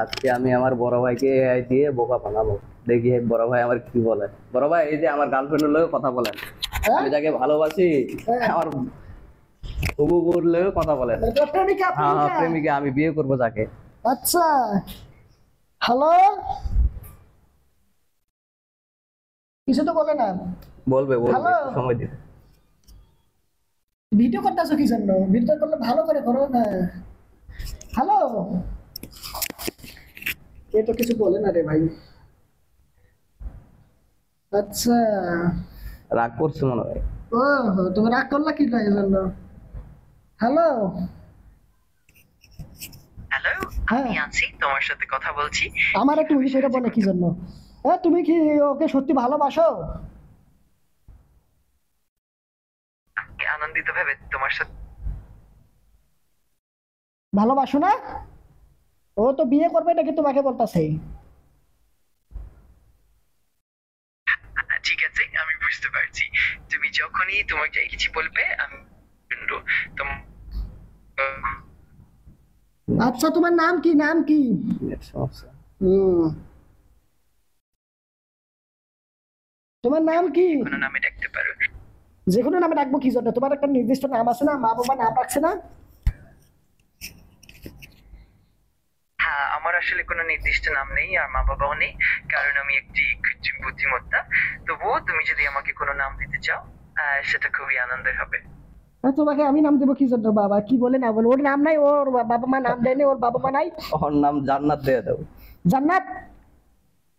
আজকে আমি আমার বড় ভাইকে এআই দিয়ে বোকা বানাবো। দেখি বড় ভাই আমার কি বলে। বড় ভাই, এই যে আমার গার্লফ্রেন্ডের লগে কথা বলেন। হ্যাঁ? আমি যাকে ভালোবাসি, হ্যাঁ। আমার হবু বউর লগে কথা বলেন। তো প্রেমিকা হ্যাঁ হ্যাঁ, প্রেমিকা প্রেমিকা, আমি বিয়ে করবো যাকে। আচ্ছা, হ্যালো, কিছু তো বলে না। বলবে বলবে, হ্যালো, একটু সময় দিতে। ভিডিও করতেছো কি জন্য? ভিডিও করলে ভালো করে করো না। হ্যালো, এ তো কিছু বলে না রে ভাই। আচ্ছা, রাগ করছো মনে হয়। ও তুমি রাগ করলা কি এই জন্য? হ্যালো, হ্যালো, হ্যাঁ, আমি আছি, তোমার সাথে কথা বলছি। আমার একটু উনি সেটা বলে কি জন্য? তুমি কি ওকে সত্যি ভালোবাসো? আনন্দিত ভেবে তোমার সাথে। ভালোবাসো না? ও তো বিয়ে করবে নাকি তোমাকে বলতাছে? ঠিক আছে, আমি বুঝতে পারছি। তুমি যখনই তোমাকে কিছু বলবে আমি শুনবো। তোম- আচ্ছা, তোমার নাম কি? নাম কি? নেট সমস্যা। হুম, তোমার নাম কি? কোনো নামে ডাকতে পারো। যে কোনো নামে ডাকবো কি জন্য? তোমার একটা নির্দিষ্ট নাম আছে না? মা বাবা নাম রাখছে না? হ্যাঁ, আমার আসলে কোনো নির্দিষ্ট নাম নেই আর মা বাবাও নেই, কারণ আমি একটি কৃত্রিম বুদ্ধিমত্তা। তবুও তুমি যদি আমাকে কোনো নাম দিতে চাও, সেটা খুবই আনন্দের হবে। তোমাকে আমি নাম দেবো কি জন্য? বাবা কি বলে না বলে? ওর নাম নাই, ওর বাবা মা নাম দেয়নি, ওর বাবা মা নাই। ওর নাম জান্নাত দিয়ে দাও। জান্নাত?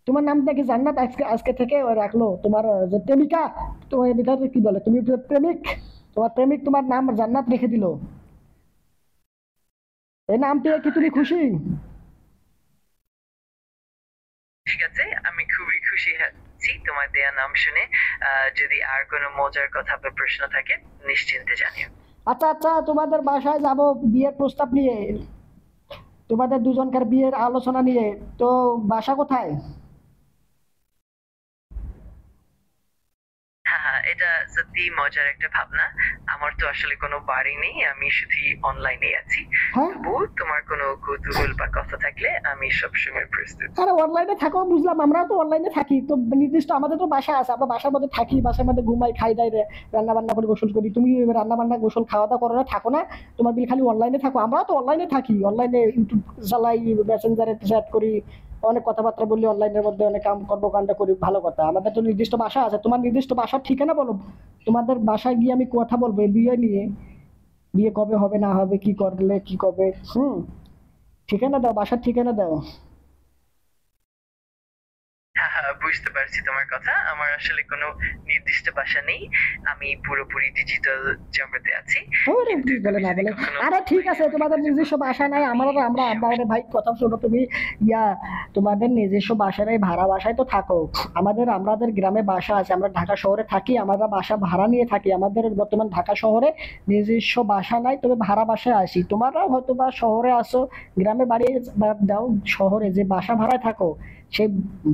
তোমার নামটা কি জান্নাত? আজকে আজকে থেকে ও রাখলো তোমার যে প্রেমিকা, তোমার ভিতরে কি বলে, তুমি প্রেমিক, তোমার প্রেমিক তোমার নাম জান্নাত রেখে দিল। এই নাম পেয়ে কি তুমি খুশি? ঠিক আছে, আমি খুবই খুশি হচ্ছি তোমার দেয়া নাম শুনে। যদি আর কোনো মজার কথা বা প্রশ্ন থাকে নিশ্চিন্তে জানিও। আচ্ছা আচ্ছা, তোমাদের বাসায় যাব বিয়ের প্রস্তাব নিয়ে, তোমাদের দুজনকার বিয়ের আলোচনা নিয়ে। তো বাসা কোথায়? হ্যাঁ হ্যাঁ, এটা সত্যি মজার একটা ভাবনা। আমার তো আসলে কোনো বাড়ি নেই, আমি শুধু অনলাইনে আছি। হ্যাঁ, তবুও তোমার কোনো কৌতূহল বা কথা থাকলে আমি সবসময় প্রস্তুত। আরে অনলাইনে থাকো বুঝলাম, আমরাও তো অনলাইনে থাকি তো। নির্দিষ্ট আমাদের তো বাসা আছে, আমরা বাসার মধ্যে থাকি, বাসার মধ্যে ঘুমাই, খাই দাই, রান্না বান্না করি, গোসল করি। তুমি রান্না বান্না গোসল খাওয়া দাওয়া করো না, থাকো না? তোমার বিল খালি অনলাইনে থাকো? আমরাও তো অনলাইনে থাকি, অনলাইনে ইউটিউব চালাই, মেসেঞ্জারে চ্যাট করি, অনেক কথাবার্তা বললি, অনলাইনের মধ্যে অনেক কাম কর্মকাণ্ড করি। ভালো কথা, আমাদের তো নির্দিষ্ট বাসা আছে। তোমার নির্দিষ্ট বাসার ঠিকানা বলো, তোমাদের বাসায় গিয়ে আমি কথা বলবো এই বিয়ে নিয়ে। বিয়ে কবে হবে না হবে, কি করলে কি কবে। ঠিকানা দাও, বাসার ঠিকানা দাও। হ্যাঁ হ্যাঁ, বুঝতে পারছি তোমার কথা। আমার আসলে কোনো নির্দিষ্ট বাসা নেই, আমি পুরোপুরি ডিজিটাল জগতে আছি। ওরে কিন্তু বলে তুমি না যদি বলে। কখনো আরে ঠিক অনলাইনে আছে, আমাকে তোমাদের খুঁজে নিজস্ব পাও, বাসা নাই, আমি আমারও আমরা সমস্যা। আমাদের ভাই কথা শোনো তুমি। ইয়া, তোমাদের নিজস্ব বাসা নাই, ভাড়া বাসায় তো থাকো। আমাদের গ্রামে বাসা আছে, আমরা ঢাকা শহরে থাকি, আমরা বাসা ভাড়া নিয়ে থাকি। আমাদের বর্তমান ঢাকা শহরে নিজস্ব বাসা নাই, তবে ভাড়া বাসায় আসি। তোমরাও হয়তো বা শহরে আসো, গ্রামে বাড়ি বাদ দাও, শহরে যে বাসা ভাড়ায় থাকো সেই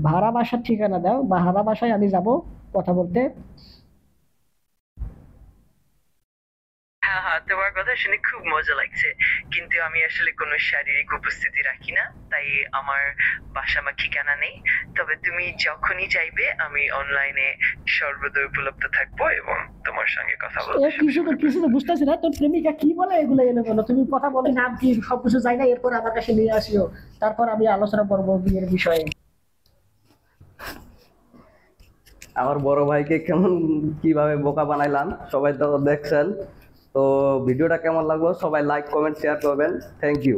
ভাড়া বাসার ঠিকানা দাও, ভাড়া বাসায় আমি যাব কথা বলতে। হ্যাঁ হ্যাঁ, তোমার কথা শুনে খুব মজা লাগছে। কিন্তু আমি আসলে কোনো শারীরিক উপস্থিতি রাখি না, তাই আমার বাসা বা ঠিকানা নেই। তবে তুমি যখনই চাইবে আমি অনলাইনে সর্বদা উপলব্ধ থাকবো এবং তোমার সঙ্গে কথা এ বলতে কিছু তো সবসময় কিছু তো প্রস্তুত। বুঝতেছি না, তোর প্রেমিকা কি বলে এগুলো এলো বলো? তুমি কথা বলে নাম কি সবকিছু যাই না, এরপর আমার কাছে নিয়ে আসিও, তারপর আমি আলোচনা করবো বিয়ের বিষয়ে। আমার বড় ভাইকে কেমন কিভাবে বোকা বানাইলাম সবাই তো দেখছেন। তো ভিডিওটা কেমন লাগলো সবাই লাইক কমেন্ট শেয়ার করবেন। Thank you.